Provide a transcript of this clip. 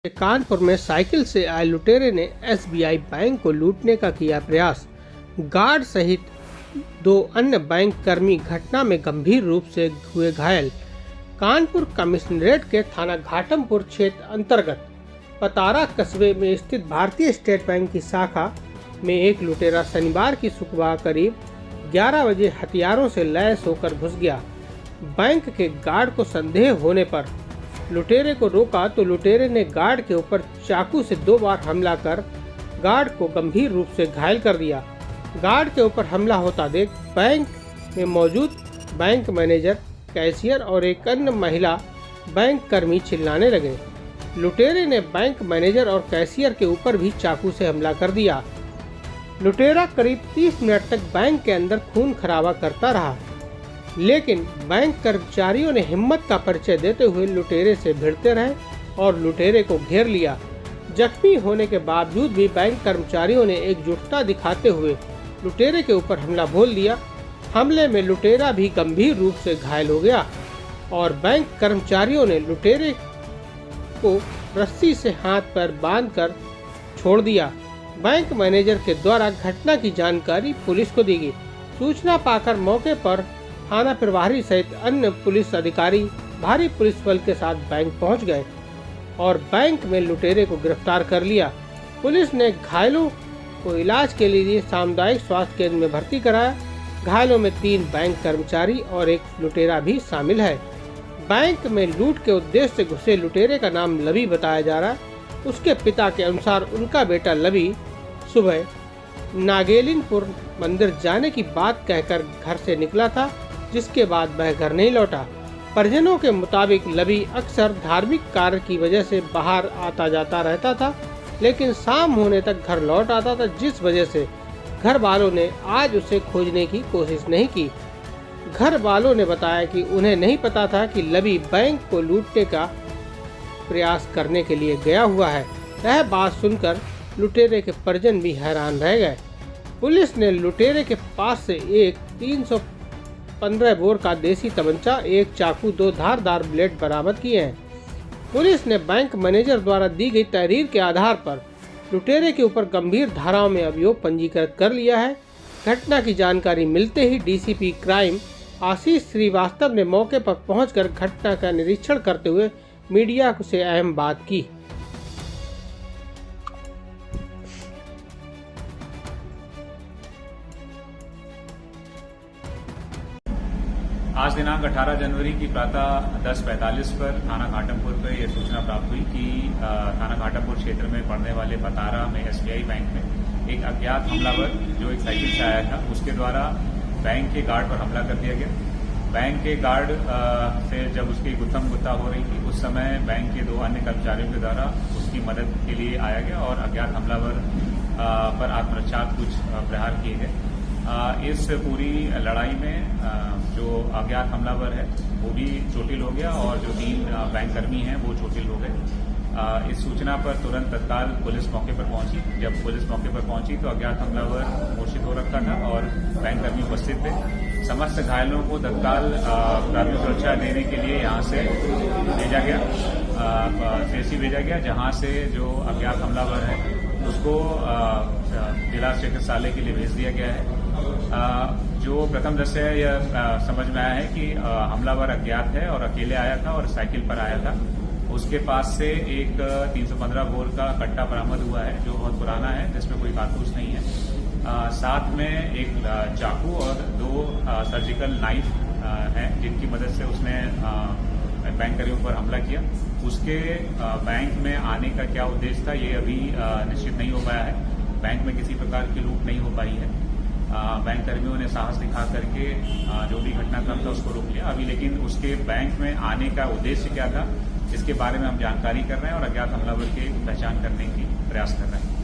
कानपुर में साइकिल से आए लुटेरे ने एसबीआई बैंक को लूटने का किया प्रयास। गार्ड सहित 2 अन्य बैंक कर्मी घटना में गंभीर रूप से हुए घायल। कानपुर कमिश्नरेट के थाना घाटमपुर क्षेत्र अंतर्गत पतारा कस्बे में स्थित भारतीय स्टेट बैंक की शाखा में एक लुटेरा शनिवार की सुबह करीब 11 बजे हथियारों से लैस होकर घुस गया। बैंक के गार्ड को संदेह होने पर लुटेरे को रोका तो लुटेरे ने गार्ड के ऊपर चाकू से 2 बार हमला कर गार्ड को गंभीर रूप से घायल कर दिया। गार्ड के ऊपर हमला होता देख बैंक में मौजूद बैंक मैनेजर, कैशियर और एक अन्य महिला बैंक कर्मी चिल्लाने लगे। लुटेरे ने बैंक मैनेजर और कैशियर के ऊपर भी चाकू से हमला कर दिया। लुटेरा करीब 30 मिनट तक बैंक के अंदर खून खराबा करता रहा, लेकिन बैंक कर्मचारियों ने हिम्मत का परिचय देते हुए लुटेरे से भिड़ते रहे और लुटेरे को घेर लिया। जख्मी होने के बावजूद भी बैंक कर्मचारियों ने एकजुटता दिखाते हुए लुटेरे के ऊपर हमला बोल दिया। हमले में लुटेरा भी गंभीर रूप से घायल हो गया और बैंक कर्मचारियों ने लुटेरे को रस्सी से हाथ पैर बांधकर छोड़ दिया। बैंक मैनेजर के द्वारा घटना की जानकारी पुलिस को दी गई। सूचना पाकर मौके पर थाना प्रभारी सहित अन्य पुलिस अधिकारी भारी पुलिस बल के साथ बैंक पहुंच गए और बैंक में लुटेरे को गिरफ्तार कर लिया। पुलिस ने घायलों को इलाज के लिए सामुदायिक स्वास्थ्य केंद्र में भर्ती कराया। घायलों में 3 बैंक कर्मचारी और एक लुटेरा भी शामिल है। बैंक में लूट के उद्देश्य से घुसे लुटेरे का नाम लबी बताया जा रहा है। उसके पिता के अनुसार उनका बेटा लबी सुबह नागेलिनपुर मंदिर जाने की बात कहकर घर से निकला था, जिसके बाद वह घर नहीं लौटा। परिजनों के मुताबिक लबी अक्सर धार्मिक कार्य की वजह से बाहर आता जाता रहता था, लेकिन शाम होने तक घर लौट आता था, जिस वजह से घर वालों ने आज उसे खोजने की कोशिश नहीं की। घर वालों ने बताया कि उन्हें नहीं पता था कि लबी बैंक को लूटने का प्रयास करने के लिए गया हुआ है। यह बात सुनकर लुटेरे के परिजन भी हैरान रह गए। पुलिस ने लुटेरे के पास से एक 315 बोर का देसी तमंचा, एक चाकू, 2 धारदार ब्लेड बरामद किए हैं। पुलिस ने बैंक मैनेजर द्वारा दी गई तहरीर के आधार पर लुटेरे के ऊपर गंभीर धाराओं में अभियोग पंजीकृत कर लिया है। घटना की जानकारी मिलते ही डीसीपी क्राइम आशीष श्रीवास्तव ने मौके पर पहुंचकर घटना का निरीक्षण करते हुए मीडिया से अहम बात की। आज दिनांक 18 जनवरी की प्रातः 10:45 पर थाना घाटमपुर पर यह सूचना प्राप्त हुई कि थाना घाटमपुर क्षेत्र में पड़ने वाले पतारा में एसबीआई बैंक में एक अज्ञात हमलावर जो एक साइकिल से आया था, उसके द्वारा बैंक के गार्ड पर हमला कर दिया गया। बैंक के गार्ड से जब उसकी गुत्थम गुत्ता हो रही थी, उस समय बैंक के 2 अन्य कर्मचारियों के द्वारा उसकी मदद के लिए आया गया और अज्ञात हमलावर पर आत्मरक्षात्मक कुछ प्रहार किए गए। इस पूरी लड़ाई में जो अज्ञात हमलावर है वो भी चोटिल हो गया और जो 3 बैंक कर्मी हैं वो चोटिल हो गए। इस सूचना पर तुरंत तत्काल पुलिस मौके पर पहुंची। जब पुलिस मौके पर पहुंची तो अज्ञात हमलावर मूर्छित हो रखा था और बैंक कर्मी उपस्थित थे। समस्त घायलों को तत्काल प्राथमिक सुरक्षा देने के लिए यहाँ से भेजा गया, सीएससी भेजा गया, जहाँ से जो अज्ञात हमलावर है उसको जिला चिकित्सालय के लिए भेज दिया गया है। जो प्रथम दृष्टया है यह समझ में आया है कि हमलावर अज्ञात है और अकेले आया था और साइकिल पर आया था। उसके पास से एक 315 बोर का कट्टा बरामद हुआ है जो बहुत पुराना है, जिसमें कोई कारतूस नहीं है। साथ में एक चाकू और 2 सर्जिकल नाइफ हैं, जिनकी मदद से उसने बैंक कर्मियों पर हमला किया। उसके बैंक में आने का क्या उद्देश्य था ये अभी निश्चित नहीं हो पाया है। बैंक में किसी प्रकार की लूट नहीं हो पाई है। बैंक कर्मियों ने साहस दिखा करके जो भी घटनाक्रम था उसको रोक लिया अभी, लेकिन उसके बैंक में आने का उद्देश्य क्या था इसके बारे में हम जानकारी कर रहे हैं और अज्ञात हमलावर की पहचान करने की प्रयास कर रहे हैं।